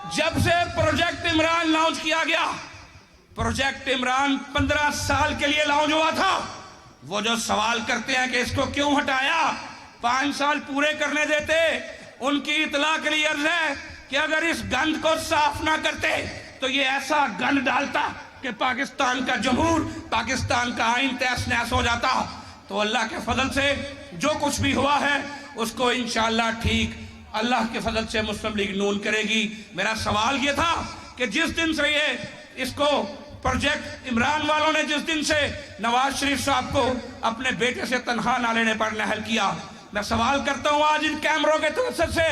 جب سے project Imran launch کیا گیا، پروجیکٹ عمران 15 سال کے لیے لانچ ہوا تھا، وہ جو سوال کرتے ہیں کہ اس کو کیوں ہٹایا، 5 سال پورے کرنے دیتے، ان کی اطلاع کے لیے عرض ہے کہ اگر اس گند کو صاف نہ کرتے تو یہ ایسا گند ڈالتا کہ پاکستان کا جمہور، پاکستان کا آئین تہس نہس ہو جاتا۔ تو اللہ کے فضل سے جو کچھ بھی ہوا ہے اس کو انشاءاللہ ٹھیک اللہ کے فضل سے مسلم لیگ نون کرے گی۔ میرا سوال یہ تھا کہ جس دن سے اس کو پروجیکٹ عمران والوں نے جس دن سے نواز شریف صاحب کو اپنے بیٹے سے تنخواہ نہ لینے پر نہل کیا، میں سوال کرتا ہوں آج ان کیمروں کے توسط سے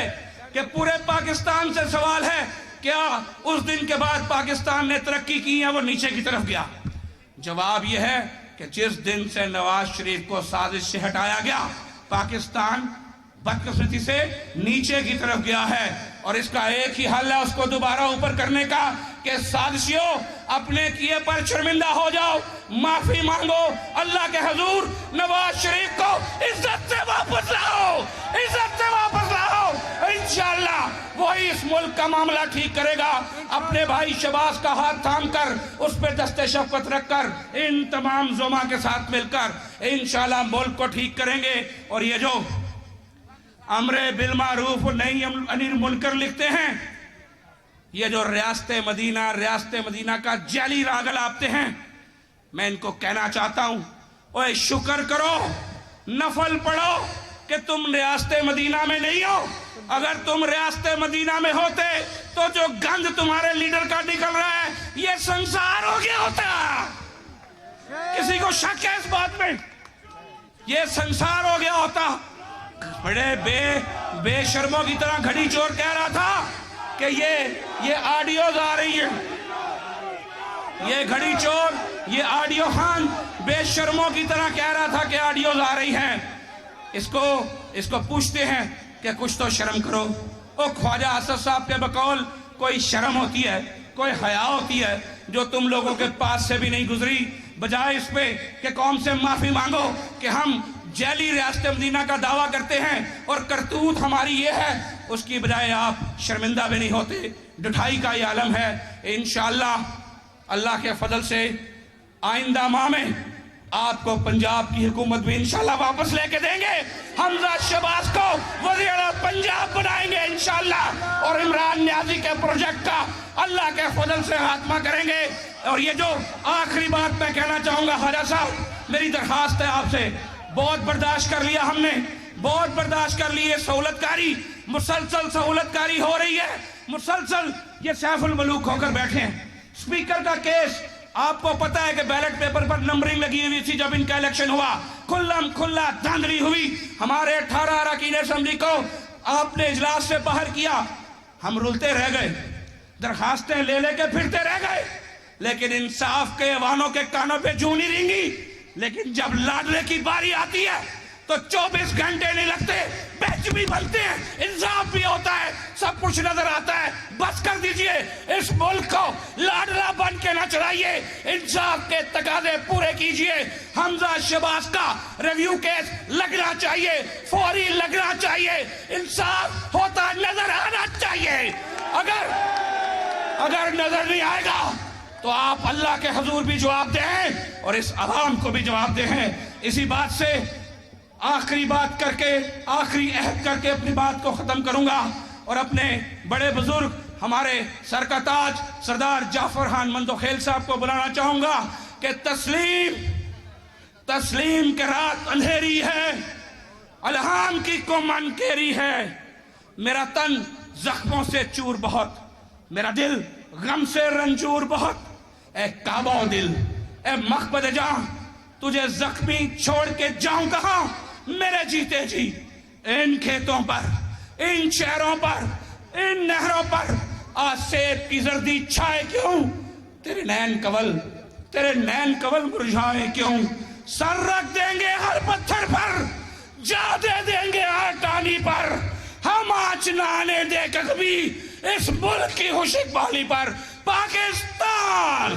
کہ پورے پاکستان سے سوال ہے، کیا اس دن کے بعد پاکستان نے ترقی کی ہے وہ نیچے کی طرف گیا؟ جواب یہ ہے کہ جس دن سے نواز شریف کو سازش سے ہٹایا گیا، پاکستان بدقسمتی سے نیچے کی طرف گیا ہے، اور اس کا ایک ہی حل ہے اس کو دوبارہ اوپر کرنے کا کہ سازشیوں اپنے کیے پر شرمندہ ہو جاؤ، معافی مانگو، اللہ کے حضور نواز شریف کو عزت سے واپس لاؤ، عزت سے واپس لاؤ، انشاءاللہ وہی اس ملک کا معاملہ ٹھیک کرے گا۔ اپنے بھائی شہباز کا ہاتھ تھام کر اس پہ دست شفقت رکھ کر ان تمام زما کے ساتھ مل کر انشاءاللہ ملک کو ٹھیک کریں گے۔ اور یہ جو امر بالمعروف و نہی عن المنکر لکھتے ہیں، یہ جو ریاست مدینہ کا جعلی راگ الاپتے ہیں، میں ان کو کہنا چاہتا ہوں، اوے شکر کرو، نفل پڑھو کہ تم ریاست مدینہ میں نہیں ہو۔ اگر تم ریاست مدینہ میں ہوتے تو جو گند تمہارے لیڈر کا نکل رہا ہے یہ سنسار ہو گیا ہوتا۔ کسی کو شک ہے اس بات میں؟ یہ سنسار ہو گیا ہوتا۔ بڑے بے شرموں کی طرح گھڑی چور کہہ رہا تھا کہ یہ آڈیوز آ رہی ہیں، یہ گھڑی چور، یہ آڈیو خان بے شرموں کی طرح کہہ رہا تھا کہ آڈیوز آ رہی ہیں۔ اس کو پوچھتے ہیں کہ کچھ تو شرم کرو۔ او خواجہ اسد صاحب کے بقول کوئی شرم ہوتی ہے، کوئی حیا ہوتی ہے جو تم لوگوں کے پاس سے بھی نہیں گزری، بجائے اس پہ کہ قوم سے معافی مانگو کہ ہم جعلی ریاست مدینہ کا دعویٰ کرتے ہیں اور کرتوت ہماری یہ ہے، اس کی بجائے آپ شرمندہ بھی نہیں ہوتے۔ ڈٹھائی کا یہ عالم ہے۔ انشاءاللہ اللہ کے فضل سے آئندہ ماہ میں آپ کو پنجاب کی حکومت بھی انشاءاللہ واپس لے کے دیں گے۔ حمزہ شہباز کو وزیر اعلیٰ پنجاب بنائیں گے انشاءاللہ، اور عمران نیازی کے پروجیکٹ کا اللہ کے فضل سے خاتمہ کریں گے۔ اور یہ جو آخری بات میں کہنا چاہوں گا، خواجہ صاحب میری درخواست ہے آپ سے، بہت برداشت کر لیا ہم نے، بہت برداشت کر لی، سہولت کاری، مسلسل سہولت کاری ہو رہی ہے، مسلسل یہ سیف الملوک ہو کر بیٹھے ہیں۔ سپیکر کا کیس آپ کو پتا ہے کہ بیلٹ پیپر پر نمبرنگ لگی ہوئی تھی، جب ان کا الیکشن ہوا کھلا دھاندلی ہوئی، ہمارے 18 اراکین اسمبلی کو آپ نے اجلاس سے باہر کیا، ہم رلتے رہ گئے، درخواستیں لے کے پھرتے رہ گئے، لیکن انصاف کے ایوانوں کے کانوں پہ جوں نہیں رینگی۔ لیکن جب لاڈلے کی باری آتی ہے تو 24 گھنٹے نہیں لگتے، بیچ بھی بنتے ہیں، انصاف بھی ہوتا ہے، سب کچھ نظر آتا ہے۔ بس کر دیجئے، اس ملک کو لاڈلا بن کے نہ چلائیے، انصاف کے تقاضے پورے کیجئے۔ حمزہ شہباز کا ریویو کیس لگنا چاہیے، فوری لگنا چاہیے، انصاف ہوتا نظر آنا چاہیے۔ اگر نظر نہیں آئے گا تو آپ اللہ کے حضور بھی جواب دیں اور اس عوام کو بھی جواب دیں۔ اسی بات سے آخری بات کر کے، آخری عہد کر کے اپنی بات کو ختم کروں گا، اور اپنے بڑے بزرگ ہمارے سر کا تاج سردار جعفر خان مندوخیل صاحب کو بلانا چاہوں گا کہ تسلیم کے رات اندھیری ہے، الہام کی کو من کیری ہے، میرا تن زخموں سے چور بہت، میرا دل غم سے رنجور بہت، اے کعبہ دل، اے مخبد جاں، تجھے زخمی چھوڑ کے جاؤں کہاں میرے جیتے جی۔ ان کھیتوں پر، ان شہروں پر، ان نہروں پر آج سیب کی زردی چھائے کیوں؟ تیرے نین کول مرجھائے کیوں؟ سر رکھ دیں گے ہر پتھر پر، جا دے دیں گے ہر ٹانی پر، ہم آج نہ آنے دے کہ کبھی اس ملک کی خوش اقبالی پر۔ پاکستان